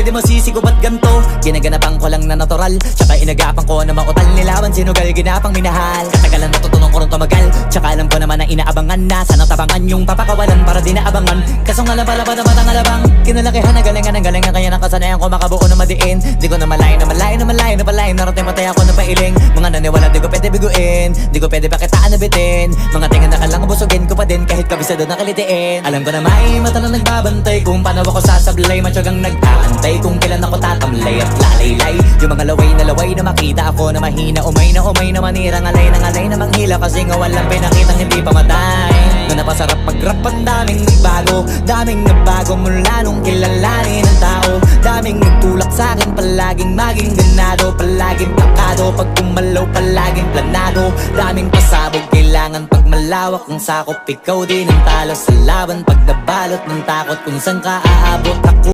di masisi ko ba't ganto? Ginaganapan ko lang na natural, tsaka inagapan ko na mautal nilawan, sinugal ginapang minahal. Katagalan natutunan ko rin tumagal, tsaka alam ko naman na inaabangan na sana tabangan yung papakawalan para di naabangan. Kaso nga lang pala ba naman ang alabang kinalakihan na galingan ang galingan, kaya nakasanayan ko makabuo na madiin. Di ko na malayo na malayo na malayo na palayo, narating matay ako na pailing. Mga naniwala di ko pwede biguin, di ko pwede pakitaan na bitin. Mga tingin na kalang busugin ko pa din kahit kabisado na kalitiin. Alam ko na may mata na nagbabantay kung paano ako sasablay, matyagang nag-aantay kung kailan ako tatamlay at lalaylay. Yung mga laway na makita ako na mahina, umay na manira, ngalay na manghila, kasi nga walang pinakitang hindi pa matay. Na napasarap mag-rap, ang daming nagbago mula nung kilalanin ang tao. Daming nagtulak sa'kin, palaging maging ganado, palaging plakado, pag kumalaw palaging planado. Daming pasabog, kailangan pag malawak ang sakop, ikaw din ang talo sa laban. Pag nabalot ng takot kung saan ka aabot ako.